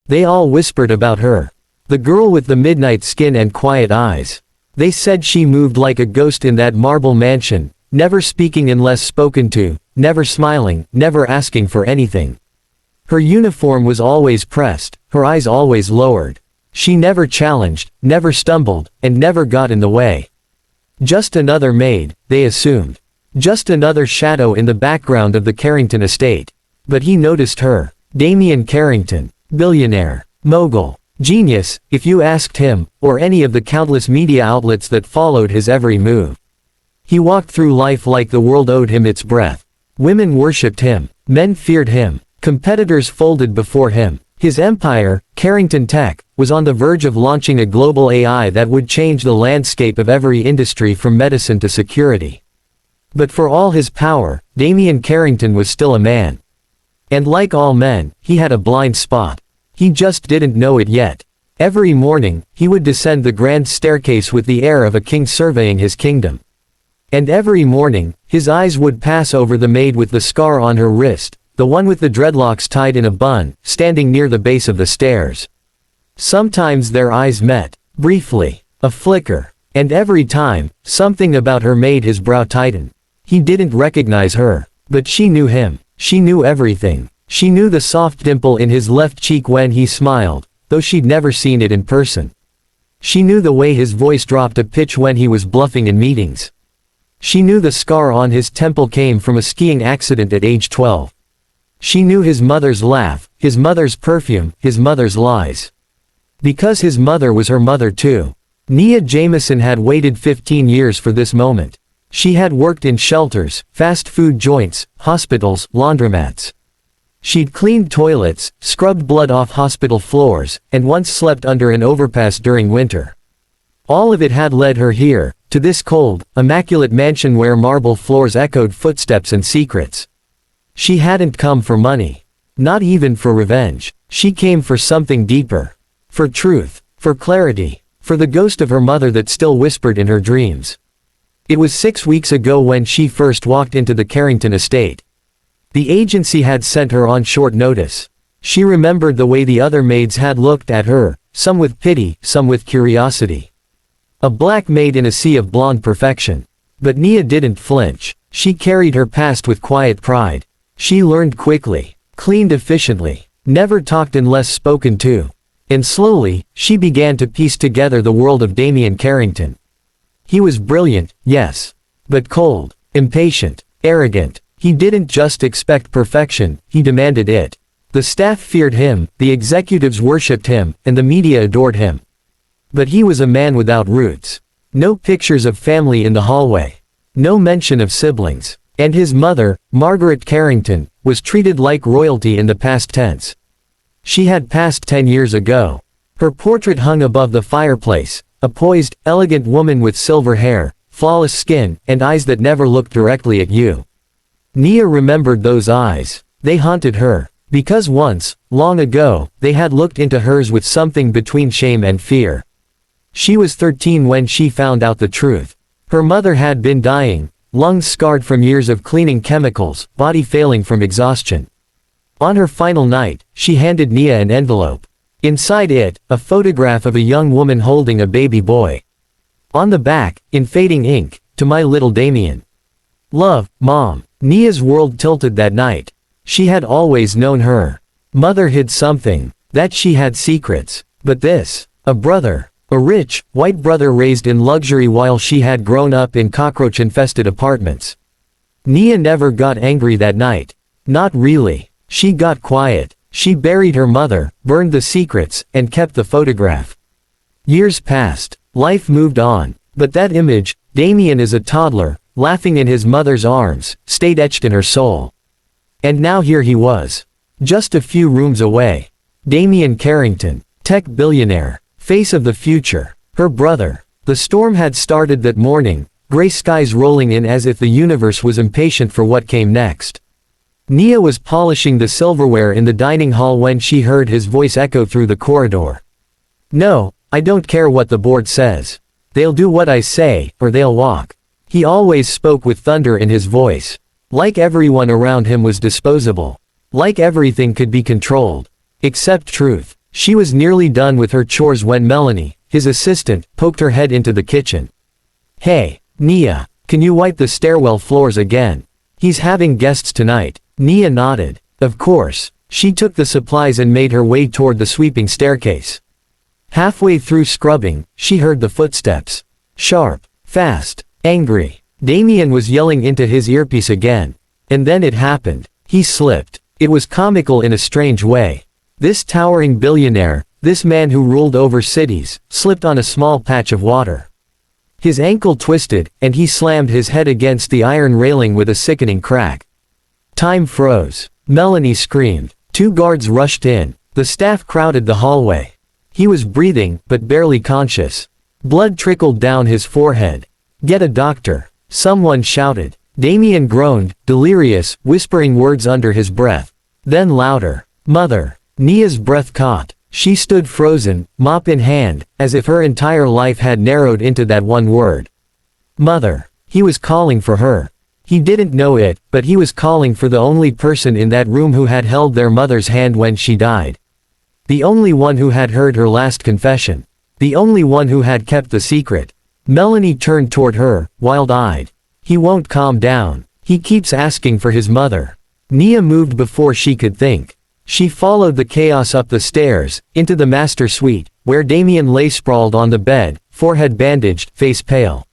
They all whispered about her. The girl with the midnight skin and quiet eyes. They said she moved like a ghost in that marble mansion, never speaking unless spoken to, never smiling, never asking for anything. Her uniform was always pressed, her eyes always lowered. She never challenged, never stumbled, and never got in the way. Just another maid, they assumed. Just another shadow in the background of the Carrington estate. But he noticed her. Damien Carrington. Billionaire. Mogul. Genius, if you asked him, or any of the countless media outlets that followed his every move. He walked through life like the world owed him its breath. Women worshipped him. Men feared him. Competitors folded before him. His empire, Carrington Tech, was on the verge of launching a global AI that would change the landscape of every industry from medicine to security. But for all his power, Damien Carrington was still a man. And like all men, he had a blind spot. He just didn't know it yet. Every morning, he would descend the grand staircase with the air of a king surveying his kingdom. And every morning, his eyes would pass over the maid with the scar on her wrist, the one with the dreadlocks tied in a bun, standing near the base of the stairs. Sometimes their eyes met, briefly, a flicker, and every time, something about her made his brow tighten. He didn't recognize her, but she knew him. She knew everything. She knew the soft dimple in his left cheek when he smiled, though she'd never seen it in person. She knew the way his voice dropped a pitch when he was bluffing in meetings. She knew the scar on his temple came from a skiing accident at age 12. She knew his mother's laugh, his mother's perfume, his mother's lies. Because his mother was her mother too. Nia Jameson had waited 15 years for this moment. She had worked in shelters, fast food joints, hospitals, laundromats. She'd cleaned toilets, scrubbed blood off hospital floors, and once slept under an overpass during winter. All of it had led her here, to this cold, immaculate mansion where marble floors echoed footsteps and secrets. She hadn't come for money. Not even for revenge. She came for something deeper. For truth. For clarity. For the ghost of her mother that still whispered in her dreams. It was 6 weeks ago when she first walked into the Carrington estate. The agency had sent her on short notice. She remembered the way the other maids had looked at her, some with pity, some with curiosity. A black maid in a sea of blonde perfection. But Nia didn't flinch. She carried her past with quiet pride. She learned quickly, cleaned efficiently, never talked unless spoken to. And slowly, she began to piece together the world of Damien Carrington. He was brilliant, yes. But cold, impatient, arrogant. He didn't just expect perfection, he demanded it. The staff feared him, the executives worshipped him, and the media adored him. But he was a man without roots. No pictures of family in the hallway. No mention of siblings. And his mother, Margaret Carrington, was treated like royalty in the past tense. She had passed 10 years ago. Her portrait hung above the fireplace, a poised, elegant woman with silver hair, flawless skin, and eyes that never looked directly at you. Nia remembered those eyes. They haunted her. Because once, long ago, they had looked into hers with something between shame and fear. She was 13 when she found out the truth. Her mother had been dying, lungs scarred from years of cleaning chemicals, body failing from exhaustion. On her final night, she handed Nia an envelope. Inside it, a photograph of a young woman holding a baby boy. On the back, in fading ink, "To my little Damien. Love, Mom." Nia's world tilted that night. She had always known her mother hid something, that she had secrets. But this, a brother, a rich, white brother raised in luxury while she had grown up in cockroach-infested apartments. Nia never got angry that night. Not really. She got quiet. She buried her mother, burned the secrets, and kept the photograph. Years passed. Life moved on. But that image, Damien as a toddler, laughing in his mother's arms, stayed etched in her soul. And now here he was. Just a few rooms away. Damien Carrington, tech billionaire, face of the future, her brother. The storm had started that morning, gray skies rolling in as if the universe was impatient for what came next. Nia was polishing the silverware in the dining hall when she heard his voice echo through the corridor. "No, I don't care what the board says. They'll do what I say, or they'll walk." He always spoke with thunder in his voice. Like everyone around him was disposable. Like everything could be controlled. Except truth. She was nearly done with her chores when Melanie, his assistant, poked her head into the kitchen. "Hey, Nia, can you wipe the stairwell floors again? He's having guests tonight." Nia nodded. Of course. She took the supplies and made her way toward the sweeping staircase. Halfway through scrubbing, she heard the footsteps. Sharp, fast, angry. Damien was yelling into his earpiece again. And then it happened. He slipped. It was comical in a strange way. This towering billionaire, this man who ruled over cities, slipped on a small patch of water. His ankle twisted, and he slammed his head against the iron railing with a sickening crack. Time froze. Melanie screamed. 2 guards rushed in. The staff crowded the hallway. He was breathing, but barely conscious. Blood trickled down his forehead. "Get a doctor," someone shouted. Damien groaned, delirious, whispering words under his breath. Then louder. "Mother." Nia's breath caught. She stood frozen, mop in hand, as if her entire life had narrowed into that one word. Mother. He was calling for her. He didn't know it, but he was calling for the only person in that room who had held their mother's hand when she died. The only one who had heard her last confession. The only one who had kept the secret. Melanie turned toward her, wild-eyed. He won't calm down. He keeps asking for his mother. Nia moved before she could think. She followed the chaos up the stairs, into the master suite, where Damien lay sprawled on the bed, forehead bandaged, face pale.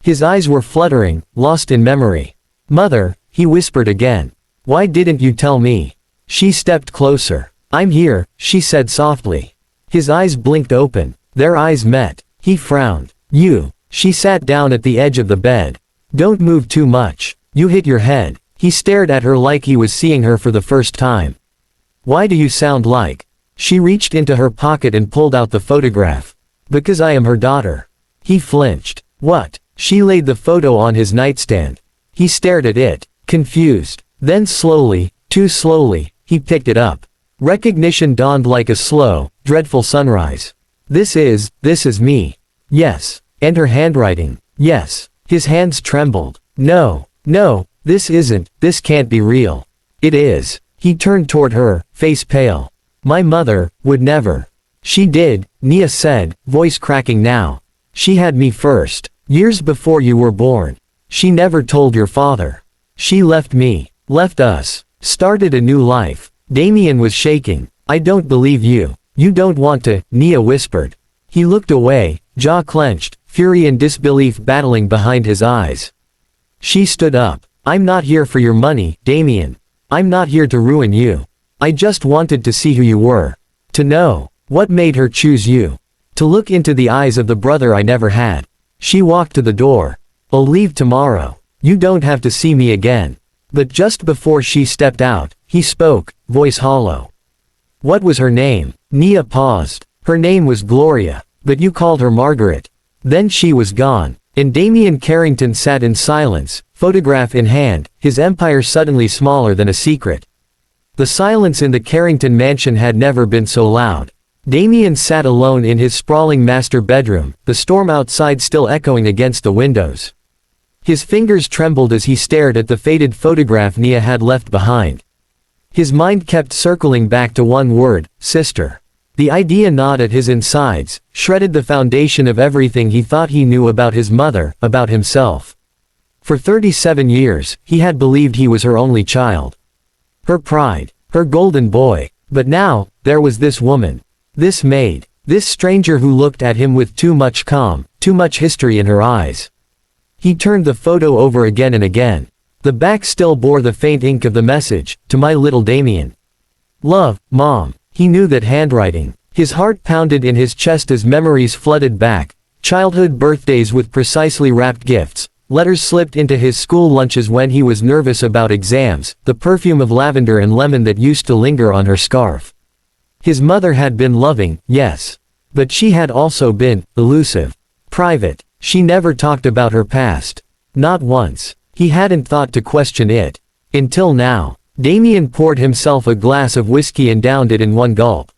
His eyes were fluttering, lost in memory. "Mother," he whispered again. "Why didn't you tell me?" She stepped closer. "I'm here," she said softly. His eyes blinked open. Their eyes met. He frowned. "You." She sat down at the edge of the bed. "Don't move too much. You hit your head." He stared at her like he was seeing her for the first time. "Why do you sound like?" She reached into her pocket and pulled out the photograph. "Because I am her daughter." He flinched. "What?" She laid the photo on his nightstand. He stared at it, confused. Then slowly, too slowly, he picked it up. Recognition dawned like a slow, dreadful sunrise. This is me. Yes. And her handwriting. Yes. His hands trembled. No, this can't be real. It is. He turned toward her, face pale. My mother would never. She did, Nia said, voice cracking now. She had me first. Years before you were born. She never told your father. She left me, left us, started a new life. Damien was shaking. I don't believe you. You don't want to, Nia whispered. He looked away, jaw clenched, fury and disbelief battling behind his eyes. She stood up. I'm not here for your money, Damien. I'm not here to ruin you. I just wanted to see who you were. To know what made her choose you. To look into the eyes of the brother I never had. She walked to the door. I'll leave tomorrow. You don't have to see me again. But just before she stepped out, he spoke, voice hollow. What was her name? Nia paused. Her name was Gloria, but you called her Margaret. Then she was gone. And Damien Carrington sat in silence, photograph in hand, his empire suddenly smaller than a secret. The silence in the Carrington mansion had never been so loud. Damien sat alone in his sprawling master bedroom, the storm outside still echoing against the windows. His fingers trembled as he stared at the faded photograph Nia had left behind. His mind kept circling back to one word, sister. The idea gnawed at his insides, shredded the foundation of everything he thought he knew about his mother, about himself. For 37 years, he had believed he was her only child. Her pride, her golden boy. But now, there was this woman. This maid, this stranger who looked at him with too much calm, too much history in her eyes. He turned the photo over again and again. The back still bore the faint ink of the message, to my little Damien. Love, Mom. He knew that handwriting. His heart pounded in his chest as memories flooded back. Childhood birthdays with precisely wrapped gifts. Letters slipped into his school lunches when he was nervous about exams. The perfume of lavender and lemon that used to linger on her scarf. His mother had been loving, yes. But she had also been elusive. Private. She never talked about her past. Not once. He hadn't thought to question it. Until now. Damien poured himself a glass of whiskey and downed it in one gulp.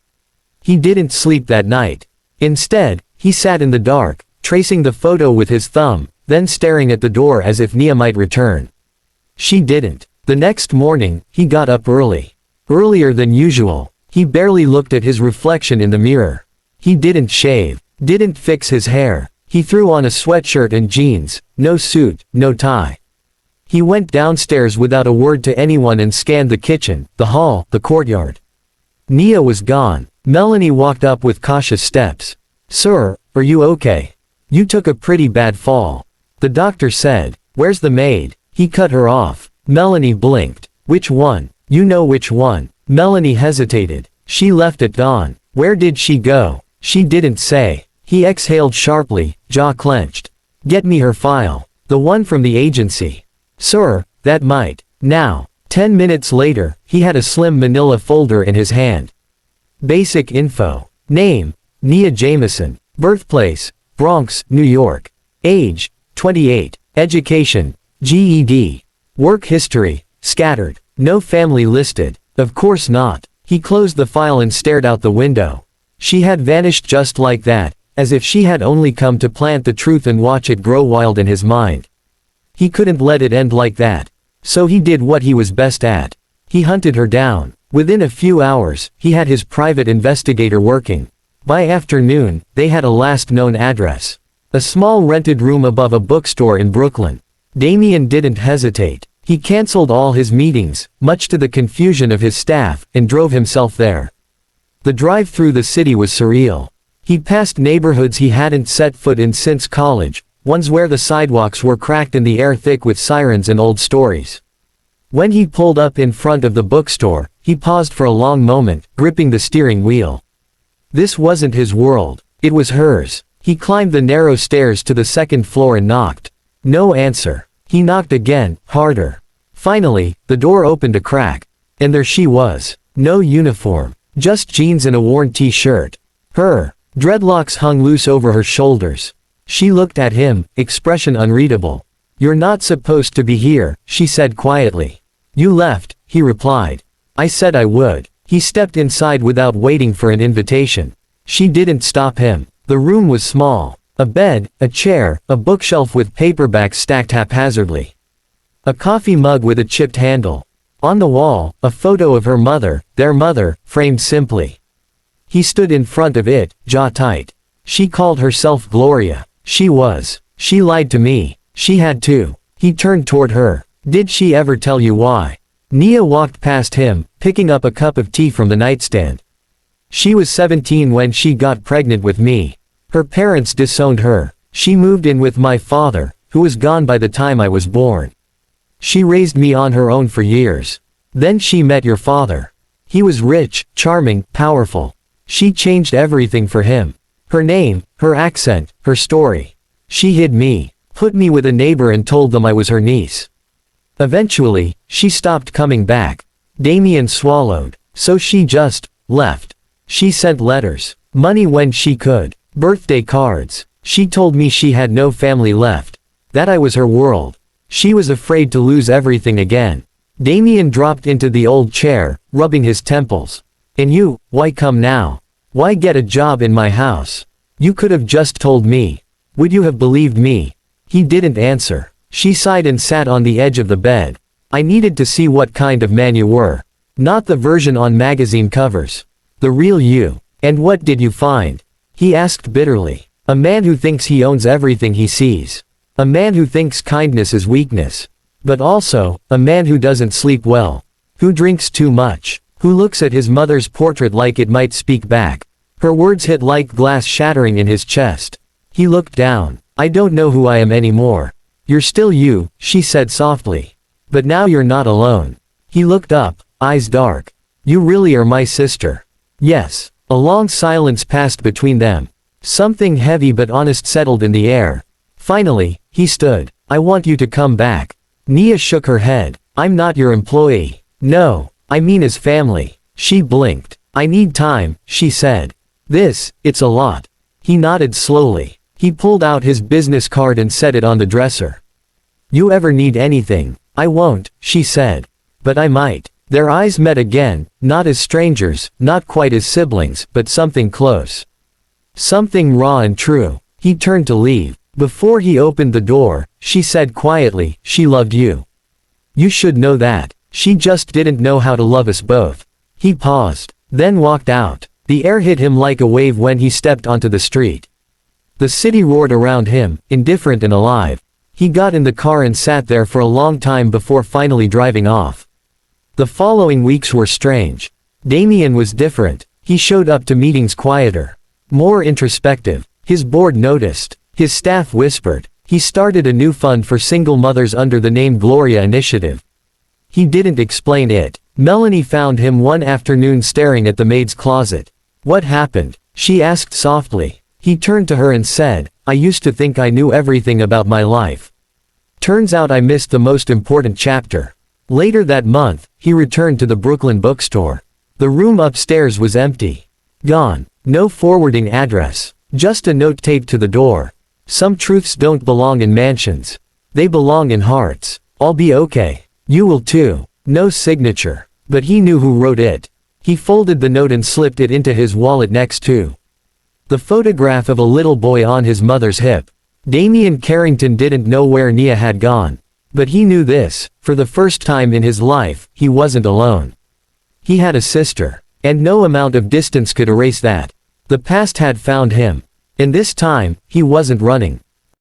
He didn't sleep that night. Instead, he sat in the dark, tracing the photo with his thumb, then staring at the door as if Nia might return. She didn't. The next morning, he got up early. Earlier than usual. He barely looked at his reflection in the mirror. He didn't shave, didn't fix his hair. He threw on a sweatshirt and jeans, no suit, no tie. He went downstairs without a word to anyone and scanned the kitchen, the hall, the courtyard. Nia was gone. Melanie walked up with cautious steps. "Sir, are you okay? You took a pretty bad fall. The doctor said." "Where's the maid?" He cut her off. Melanie blinked. "Which one? You know which one." Melanie hesitated. "She left at dawn." "Where did she go?" "She didn't say." He exhaled sharply, jaw clenched. "Get me her file. The one from the agency." "Sir, that might." Now. 10 minutes later, he had a slim manila folder in his hand. Basic info. Name: Nia Jameson. Birthplace: Bronx, New York. Age: 28. Education: GED. Work history: scattered. No family listed. Of course not. He closed the file and stared out the window. She had vanished just like that, as if she had only come to plant the truth and watch it grow wild in his mind. He couldn't let it end like that. So he did what he was best at. He hunted her down. Within a few hours, he had his private investigator working. By afternoon, they had a last known address. A small rented room above a bookstore in Brooklyn. Damien didn't hesitate. He canceled all his meetings, much to the confusion of his staff, and drove himself there. The drive through the city was surreal. He passed neighborhoods he hadn't set foot in since college, ones where the sidewalks were cracked and the air thick with sirens and old stories. When he pulled up in front of the bookstore, he paused for a long moment, gripping the steering wheel. This wasn't his world. It was hers. He climbed the narrow stairs to the second floor and knocked. No answer. He knocked again, harder. Finally, the door opened a crack. And there she was. No uniform. Just jeans and a worn t-shirt. Her dreadlocks hung loose over her shoulders. She looked at him, expression unreadable. "You're not supposed to be here," she said quietly. "You left," he replied. "I said I would." He stepped inside without waiting for an invitation. She didn't stop him. The room was small. A bed, a chair, a bookshelf with paperbacks stacked haphazardly. A coffee mug with a chipped handle. On the wall, a photo of her mother, their mother, framed simply. He stood in front of it, jaw tight. She called herself Gloria. She was. She lied to me. She had to. He turned toward her. "Did she ever tell you why?" Nia walked past him, picking up a cup of tea from the nightstand. "She was 17 when she got pregnant with me. Her parents disowned her. She moved in with my father, who was gone by the time I was born. She raised me on her own for years. Then she met your father. He was rich, charming, powerful. She changed everything for him. Her name, her accent, her story. She hid me, put me with a neighbor and told them I was her niece. Eventually, she stopped coming back." Damien swallowed. "So she just left." "She sent letters, money when she could, birthday cards. She told me she had no family left. That I was her world. She was afraid to lose everything again." Damien dropped into the old chair, rubbing his temples. "And you, why come now? Why get a job in my house? You could have just told me. Would you have believed me?" He didn't answer. She sighed and sat on the edge of the bed. "I needed to see what kind of man you were. Not the version on magazine covers. The real you. And what did you find?" He asked bitterly. "A man who thinks he owns everything he sees. A man who thinks kindness is weakness. But also, a man who doesn't sleep well. Who drinks too much. Who looks at his mother's portrait like it might speak back." Her words hit like glass shattering in his chest. He looked down. "I don't know who I am anymore." "You're still you," she said softly. "But now you're not alone." He looked up, eyes dark. "You really are my sister." "Yes." A long silence passed between them. Something heavy but honest settled in the air. Finally, he stood. "I want you to come back." Nia shook her head. "I'm not your employee. No, I mean as family." She blinked. "I need time," she said. It's a lot." He nodded slowly. He pulled out his business card and set it on the dresser. "You ever need anything?" "I won't," she said. "But I might." Their eyes met again, not as strangers, not quite as siblings, but something close. Something raw and true. He turned to leave. Before he opened the door, she said quietly, "She loved you. You should know that. She just didn't know how to love us both." He paused. then walked out. The air hit him like a wave when he stepped onto the street. The city roared around him, indifferent and alive. He got in the car and sat there for a long time before finally driving off. The following weeks were strange. Damien was different. He showed up to meetings quieter, more introspective. His board noticed. His staff whispered. He started a new fund for single mothers under the name Gloria Initiative. He didn't explain it. Melanie found him one afternoon staring at the maid's closet. "What happened?" she asked softly. He turned to her and said, "I used to think I knew everything about my life. Turns out I missed the most important chapter." Later that month, he returned to the Brooklyn bookstore. The room upstairs was empty. Gone. No forwarding address. Just a note taped to the door. "Some truths don't belong in mansions. They belong in hearts. I'll be okay. You will too." No signature. But he knew who wrote it. He folded the note and slipped it into his wallet next to the photograph of a little boy on his mother's hip. Damien Carrington didn't know where Nia had gone. But he knew this: for the first time in his life, he wasn't alone. He had a sister. And no amount of distance could erase that. The past had found him. And this time, he wasn't running.